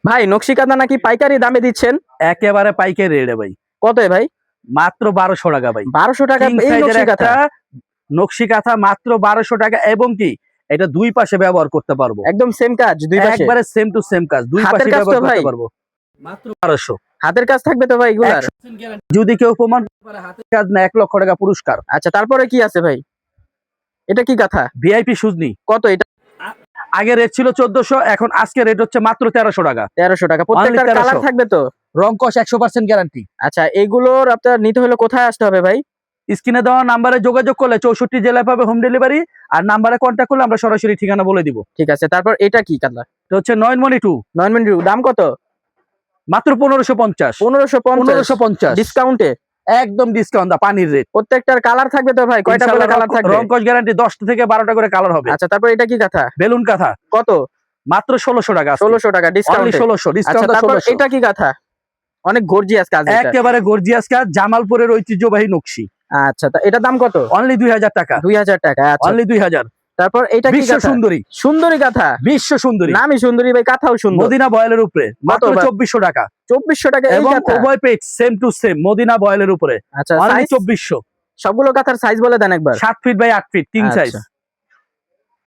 ভাই নকশি কাঁথা নাকি পাইকারি দামে দিচ্ছেন? একেবারে পাইকারি রেটে ভাই। কত ভাই? মাত্র 1200 টাকা ভাই। 1200 টাকা কিং এই সাইজের নকশি কাঁথা? একটা নকশি কাঁথা মাত্র 1200 টাকা, এবং কি এটা দুই পাশে ব্যবহার করতে পারবো। একদম সেম কাজ দুই পাশে? একবারে সেম টু সেম কাজ, দুই হাতের পাশে কাজ তো ব্যবহার ভাই? করতে পারবো। মাত্র 1200। হাতের কাজ থাকবে তো ভাই এগুলার? 100% গ্যারান্টি। যদি কেউ প্রমাণ করতে পারে হাতের কাজ না, 1 লক্ষ টাকা পুরস্কার। আচ্ছা, তারপরে কি আছে ভাই? এটা কি কাঁথা? ভিআইপি সুজনি। কত এটা? আগে রেট ছিল 1400, এখন আজকে রেট হচ্ছে মাত্র 1300 টাকা। 1300 টাকা। প্রত্যেকটার 1300 কালার থাকবে তো? রং কস 100% গ্যারান্টি। আচ্ছা, এগুলোর আপনার নিতে হলে কোথায় আসতে হবে ভাই? স্ক্রিনে দেওয়া নাম্বারে যোগাযোগ করলে 64 জেলায় পাবে হোম ডেলিভারি, আর নাম্বারে কন্ট্যাক্ট করলে আমরা সরাসরি ঠিকানা বলে দিব। ঠিক আছে, তারপর এটা কি কাঁথা? এটা হচ্ছে নয়নমণি 2। 9 মিনিট দাম কত? মাত্র 1550। 1550 ডিসকাউন্টে? একদম ডিসকাউন্ট, দা পানির রেট। প্রত্যেকটার কালার থাকবে তো ভাই? কয়টা করে কালার থাকবে? রং কস গ্যারান্টি, 10টা থেকে 12টা করে কালার হবে। আচ্ছা, তারপর এটা কি কাঁথা? বেলুন কাঁথা। কত? মাত্র 1600 টাকা। 1600 টাকা ডিসকাউন্ট? 1600 আচ্ছা, ডিসকাউন্ট। তারপর এটা কি কাঁথা? অনেক গর্জিয়াস কাজ এটা। একেবারে গর্জিয়াস কাজ, জামালপুরের ঐতিহ্যবাহী নকশি। আচ্ছা, তা এটা দাম কত? অনলি 2000 টাকা। 2000 টাকা। আচ্ছা, অনলি 2000। তারপর এটা কি বিশ্ব কাঁথা? সুন্দরী। সুন্দরী কাঁথা? বিশ্ব সুন্দরী। নামই সুন্দরী ভাই, কাঁথাও সুন্দর। মদিনা বয়েলের উপরে মাত্র 2400 টাকা। 2400 টাকা এই এবং কাঁথা? উভয় page same to same Madina বয়েলের উপরে। আচ্ছা, অনলি সাইজ? 2400। সবগুলো কাঁথার সাইজ বলে দেন একবার। 7 feet by 8 feet king size. আচ্ছা।